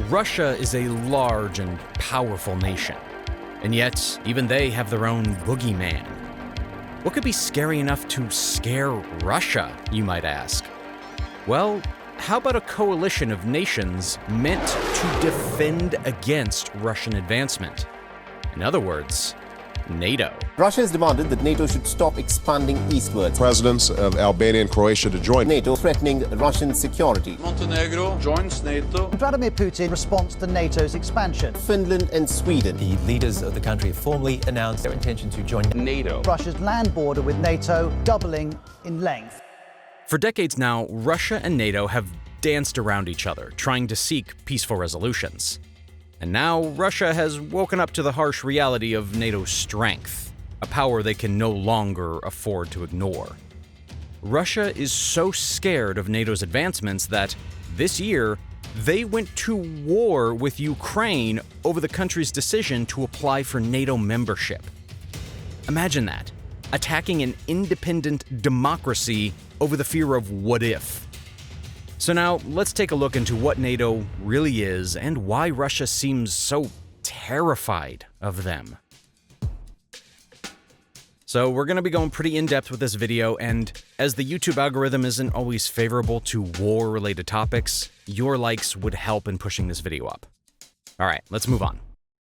Russia is a large and powerful nation, and yet even they have their own boogeyman. What could be scary enough to scare Russia, you might ask? Well, how about a coalition of nations meant to defend against Russian advancement? In other words, NATO. Russia has demanded that NATO should stop expanding eastwards. Presidents of Albania and Croatia to join NATO, threatening Russian security. Montenegro joins NATO. Vladimir Putin responds to NATO's expansion. Finland and Sweden. The leaders of the country have formally announced their intention to join NATO. Russia's land border with NATO doubling in length. For decades now, Russia and NATO have danced around each other, trying to seek peaceful resolutions. And now Russia has woken up to the harsh reality of NATO's strength, a power they can no longer afford to ignore. Russia is so scared of NATO's advancements that this year they went to war with Ukraine over the country's decision to apply for NATO membership. Imagine that, attacking an independent democracy over the fear of what if. So now, let's take a look into what NATO really is and why Russia seems so terrified of them. So we're going to be going pretty in-depth with this video, and as the YouTube algorithm isn't always favorable to war-related topics, your likes would help in pushing this video up. Alright, let's move on.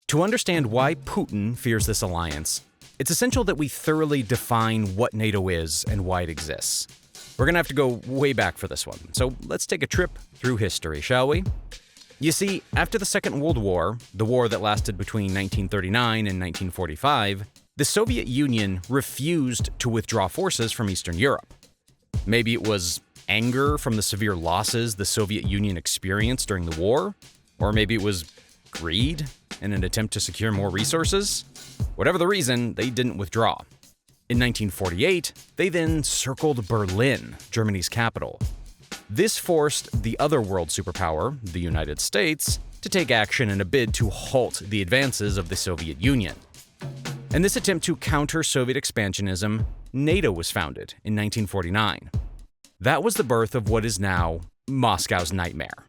To understand why Putin fears this alliance, it's essential that we thoroughly define what NATO is and why it exists. We're going to have to go way back for this one, so let's take a trip through history, shall we? You see, after the Second World War, the war that lasted between 1939 and 1945, the Soviet Union refused to withdraw forces from Eastern Europe. Maybe it was anger from the severe losses the Soviet Union experienced during the war, or maybe it was greed in an attempt to secure more resources. Whatever the reason, they didn't withdraw. In 1948, they then circled Berlin, Germany's capital. This forced the other world superpower, the United States, to take action in a bid to halt the advances of the Soviet Union. In this attempt to counter Soviet expansionism, NATO was founded in 1949. That was the birth of what is now Moscow's nightmare.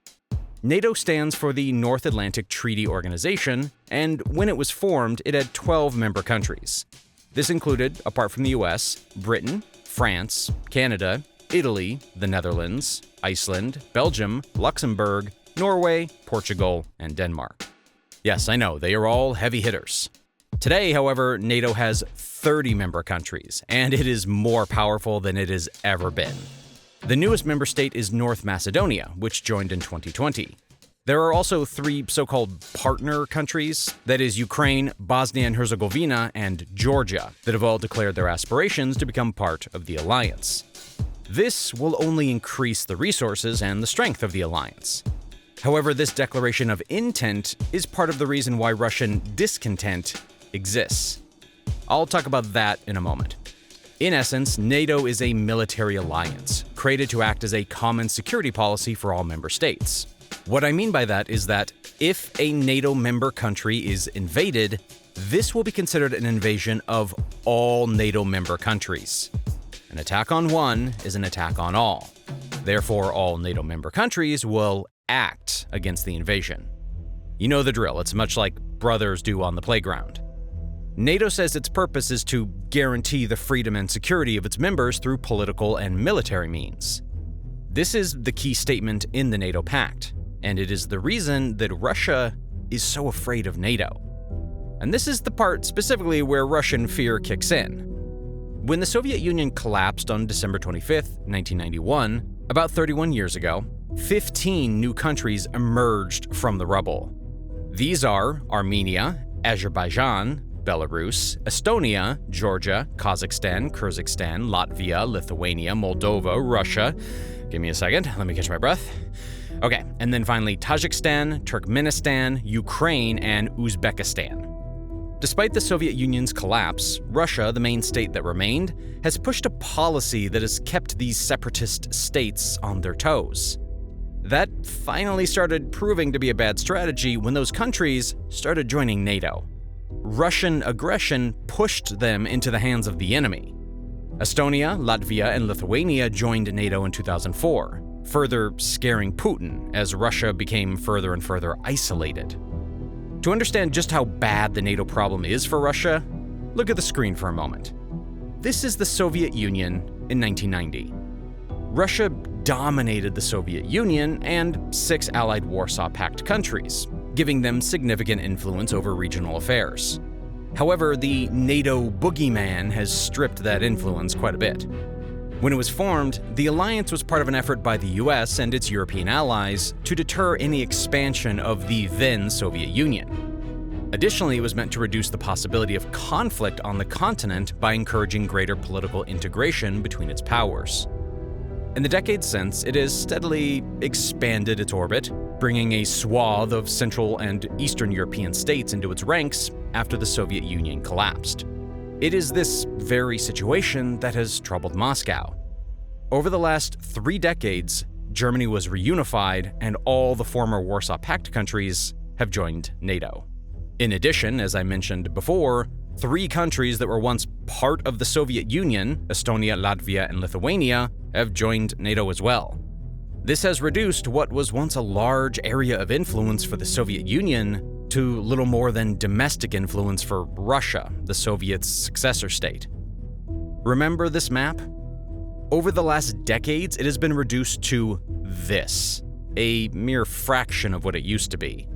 NATO stands for the North Atlantic Treaty Organization, and when it was formed, it had 12 member countries. This included, apart from the US, Britain, France, Canada, Italy, the Netherlands, Iceland, Belgium, Luxembourg, Norway, Portugal, and Denmark. Yes, I know, they are all heavy hitters. Today, however, NATO has 30 member countries, and it is more powerful than it has ever been. The newest member state is North Macedonia, which joined in 2020. There are also 3 so-called partner countries, that is Ukraine, Bosnia and Herzegovina, and Georgia, that have all declared their aspirations to become part of the alliance. This will only increase the resources and the strength of the alliance. However, this declaration of intent is part of the reason why Russian discontent exists. I'll talk about that in a moment. In essence, NATO is a military alliance, created to act as a common security policy for all member states. What I mean by that is that if a NATO member country is invaded, this will be considered an invasion of all NATO member countries. An attack on one is an attack on all. Therefore, all NATO member countries will act against the invasion. You know the drill, it's much like brothers do on the playground. NATO says its purpose is to guarantee the freedom and security of its members through political and military means. This is the key statement in the NATO pact, and it is the reason that Russia is so afraid of NATO. And this is the part specifically where Russian fear kicks in. When the Soviet Union collapsed on December 25th, 1991, about 31 years ago, 15 new countries emerged from the rubble. These are Armenia, Azerbaijan, Belarus, Estonia, Georgia, Kazakhstan, Kyrgyzstan, Latvia, Lithuania, Moldova, Russia. Give me a second, let me catch my breath. Okay, and then finally Tajikistan, Turkmenistan, Ukraine, and Uzbekistan. Despite the Soviet Union's collapse, Russia, the main state that remained, has pushed a policy that has kept these separatist states on their toes. That finally started proving to be a bad strategy when those countries started joining NATO. Russian aggression pushed them into the hands of the enemy. Estonia, Latvia, and Lithuania joined NATO in 2004. further scaring Putin as Russia became further and further isolated. To understand just how bad the NATO problem is for Russia, look at the screen for a moment. This is the Soviet Union in 1990. Russia dominated the Soviet Union and 6 allied Warsaw Pact countries, giving them significant influence over regional affairs. However, the NATO boogeyman has stripped that influence quite a bit. When it was formed, the alliance was part of an effort by the US and its European allies to deter any expansion of the then Soviet Union. Additionally, it was meant to reduce the possibility of conflict on the continent by encouraging greater political integration between its powers. In the decades since, it has steadily expanded its orbit, bringing a swath of Central and Eastern European states into its ranks after the Soviet Union collapsed. It is this very situation that has troubled Moscow. Over the last 3 decades, Germany was reunified and all the former Warsaw Pact countries have joined NATO. In addition, as I mentioned before, 3 countries that were once part of the Soviet Union, Estonia, Latvia, and Lithuania, have joined NATO as well. This has reduced what was once a large area of influence for the Soviet Union to little more than domestic influence for Russia, the Soviets' successor state. Remember this map? Over the last decades, it has been reduced to this, a mere fraction of what it used to be.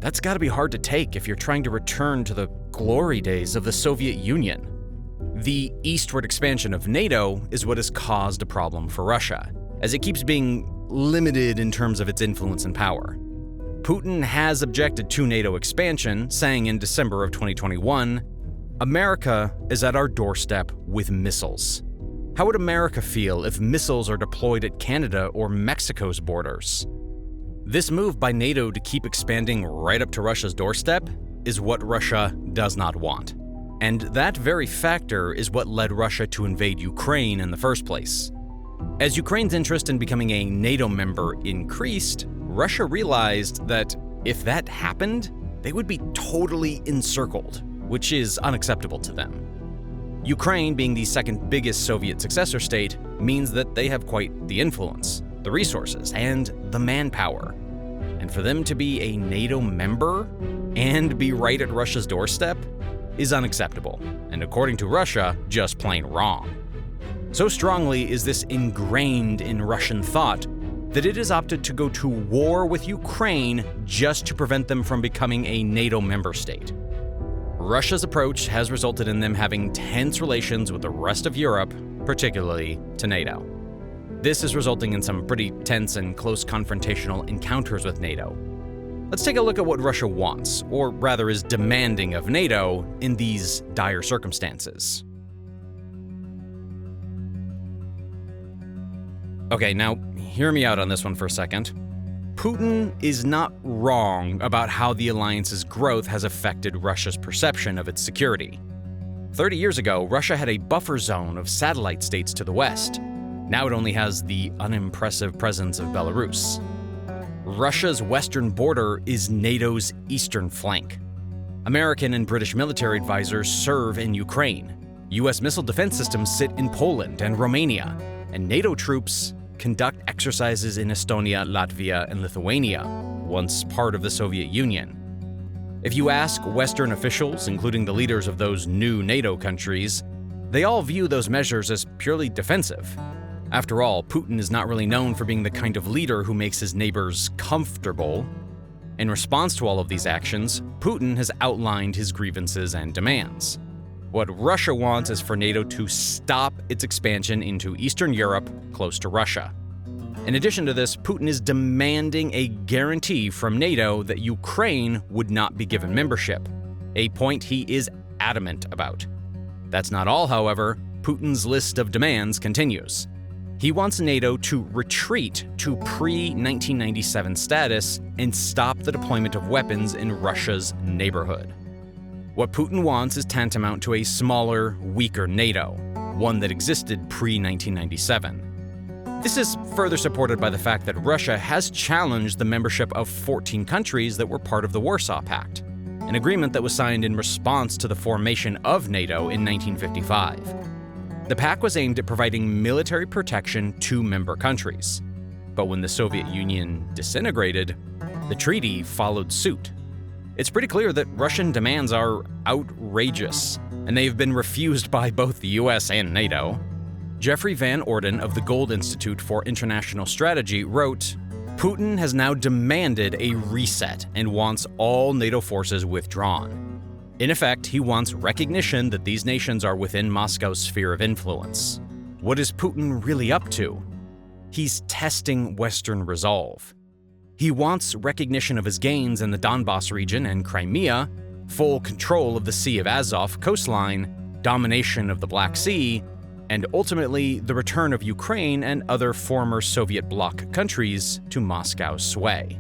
That's gotta be hard to take if you're trying to return to the glory days of the Soviet Union. The eastward expansion of NATO is what has caused a problem for Russia, as it keeps being limited in terms of its influence and power. Putin has objected to NATO expansion, saying in December of 2021, "America is at our doorstep with missiles." How would America feel if missiles are deployed at Canada or Mexico's borders? This move by NATO to keep expanding right up to Russia's doorstep is what Russia does not want. And that very factor is what led Russia to invade Ukraine in the first place. As Ukraine's interest in becoming a NATO member increased, Russia realized that if that happened, they would be totally encircled, which is unacceptable to them. Ukraine, being the second biggest Soviet successor state, means that they have quite the influence, the resources, and the manpower. And for them to be a NATO member and be right at Russia's doorstep is unacceptable, and according to Russia, just plain wrong. So strongly is this ingrained in Russian thought that it has opted to go to war with Ukraine just to prevent them from becoming a NATO member state. Russia's approach has resulted in them having tense relations with the rest of Europe, particularly to NATO. This is resulting in some pretty tense and close confrontational encounters with NATO. Let's take a look at what Russia wants, or rather is demanding of NATO in these dire circumstances. Okay, now hear me out on this one for a second. Putin is not wrong about how the alliance's growth has affected Russia's perception of its security. 30 years ago, Russia had a buffer zone of satellite states to the west. Now it only has the unimpressive presence of Belarus. Russia's western border is NATO's eastern flank. American and British military advisors serve in Ukraine. US missile defense systems sit in Poland and Romania, and NATO troops conduct exercises in Estonia, Latvia, and Lithuania, once part of the Soviet Union. If you ask Western officials, including the leaders of those new NATO countries, they all view those measures as purely defensive. After all, Putin is not really known for being the kind of leader who makes his neighbors comfortable. In response to all of these actions, Putin has outlined his grievances and demands. What Russia wants is for NATO to stop its expansion into Eastern Europe, close to Russia. In addition to this, Putin is demanding a guarantee from NATO that Ukraine would not be given membership, a point he is adamant about. That's not all, however. Putin's list of demands continues. He wants NATO to retreat to pre-1997 status and stop the deployment of weapons in Russia's neighborhood. What Putin wants is tantamount to a smaller, weaker NATO, one that existed pre-1997. This is further supported by the fact that Russia has challenged the membership of 14 countries that were part of the Warsaw Pact, an agreement that was signed in response to the formation of NATO in 1955. The pact was aimed at providing military protection to member countries. But when the Soviet Union disintegrated, the treaty followed suit. It's pretty clear that Russian demands are outrageous, and they've been refused by both the US and NATO. Jeffrey Van Orden of the Gold Institute for International Strategy wrote, "Putin has now demanded a reset and wants all NATO forces withdrawn. In effect, he wants recognition that these nations are within Moscow's sphere of influence. What is Putin really up to? He's testing Western resolve. He wants recognition of his gains in the Donbas region and Crimea, full control of the Sea of Azov coastline, domination of the Black Sea, and ultimately the return of Ukraine and other former Soviet bloc countries to Moscow's sway."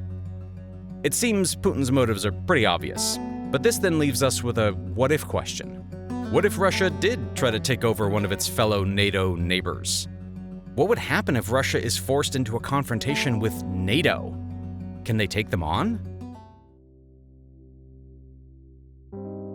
It seems Putin's motives are pretty obvious, but this then leaves us with a what-if question. What if Russia did try to take over one of its fellow NATO neighbors? What would happen if Russia is forced into a confrontation with NATO? Can they take them on?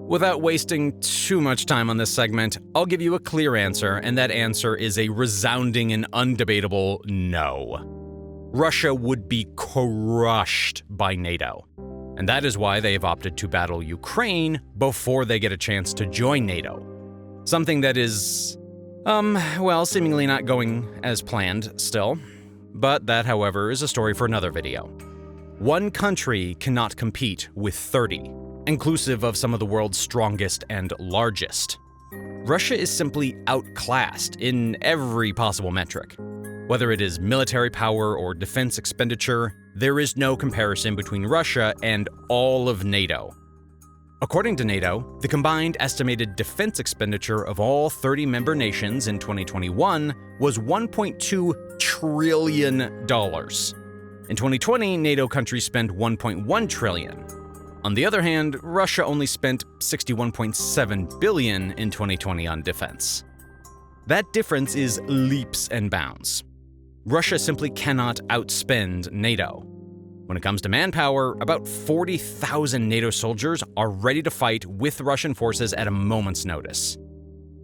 Without wasting too much time on this segment, I'll give you a clear answer, and that answer is a resounding and undebatable no. Russia would be crushed by NATO, and that is why they have opted to battle Ukraine before they get a chance to join NATO. Something that is, seemingly not going as planned still. But that, however, is a story for another video. One country cannot compete with 30, inclusive of some of the world's strongest and largest. Russia is simply outclassed in every possible metric. Whether it is military power or defense expenditure, there is no comparison between Russia and all of NATO. According to NATO, the combined estimated defense expenditure of all 30 member nations in 2021 was $1.2 trillion. In 2020, NATO countries spent $1.1 trillion. On the other hand, Russia only spent $61.7 billion in 2020 on defense. That difference is leaps and bounds. Russia simply cannot outspend NATO. When it comes to manpower, about 40,000 NATO soldiers are ready to fight with Russian forces at a moment's notice.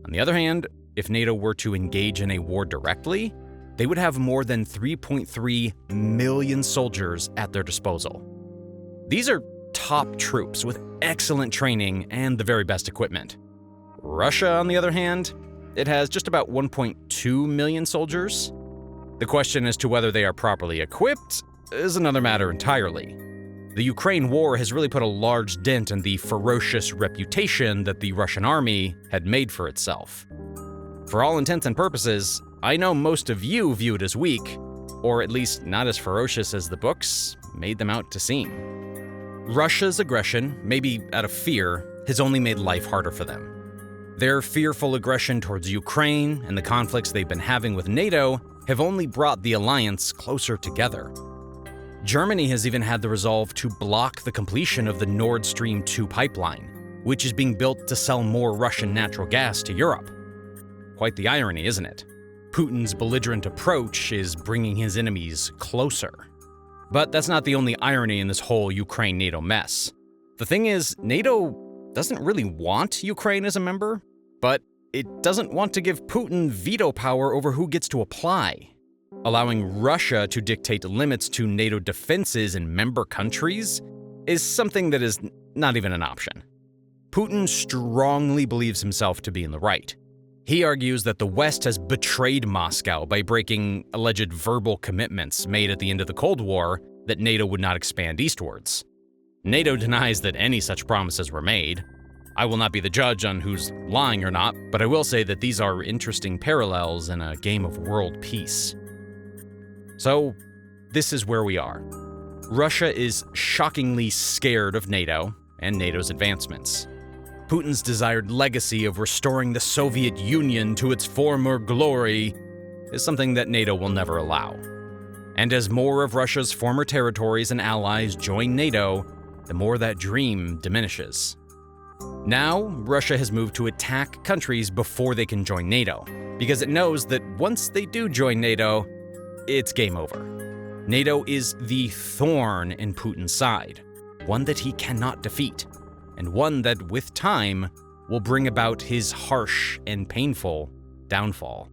On the other hand, if NATO were to engage in a war directly, they would have more than 3.3 million soldiers at their disposal. These are top troops with excellent training and the very best equipment. Russia, on the other hand, it has just about 1.2 million soldiers. The question as to whether they are properly equipped is another matter entirely. The Ukraine war has really put a large dent in the ferocious reputation that the Russian army had made for itself. For all intents and purposes, I know most of you view it as weak, or at least not as ferocious as the books made them out to seem. Russia's aggression, maybe out of fear, has only made life harder for them. Their fearful aggression towards Ukraine and the conflicts they've been having with NATO have only brought the alliance closer together. Germany has even had the resolve to block the completion of the Nord Stream 2 pipeline, which is being built to sell more Russian natural gas to Europe. Quite the irony, isn't it? Putin's belligerent approach is bringing his enemies closer. But that's not the only irony in this whole Ukraine-NATO mess. The thing is, NATO doesn't really want Ukraine as a member, but it doesn't want to give Putin veto power over who gets to apply. Allowing Russia to dictate limits to NATO defenses in member countries is something that is not even an option. Putin strongly believes himself to be in the right. He argues that the West has betrayed Moscow by breaking alleged verbal commitments made at the end of the Cold War that NATO would not expand eastwards. NATO denies that any such promises were made. I will not be the judge on who's lying or not, but I will say that these are interesting parallels in a game of world peace. So, this is where we are. Russia is shockingly scared of NATO and NATO's advancements. Putin's desired legacy of restoring the Soviet Union to its former glory is something that NATO will never allow. And as more of Russia's former territories and allies join NATO, the more that dream diminishes. Now, Russia has moved to attack countries before they can join NATO, because it knows that once they do join NATO, it's game over. NATO is the thorn in Putin's side, one that he cannot defeat, and one that, with time, will bring about his harsh and painful downfall.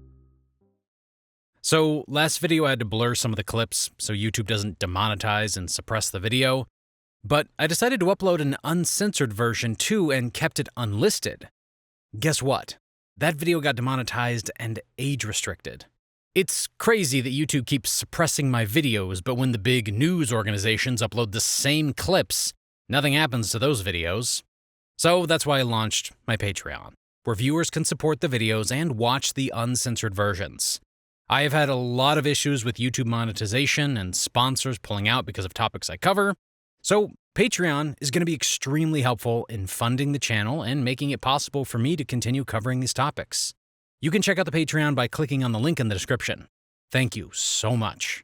So, last video I had to blur some of the clips so YouTube doesn't demonetize and suppress the video, but I decided to upload an uncensored version too and kept it unlisted. Guess what? That video got demonetized and age restricted. It's crazy that YouTube keeps suppressing my videos, but when the big news organizations upload the same clips, nothing happens to those videos. So that's why I launched my Patreon, where viewers can support the videos and watch the uncensored versions. I have had a lot of issues with YouTube monetization and sponsors pulling out because of topics I cover, so Patreon is going to be extremely helpful in funding the channel and making it possible for me to continue covering these topics. You can check out the Patreon by clicking on the link in the description. Thank you so much.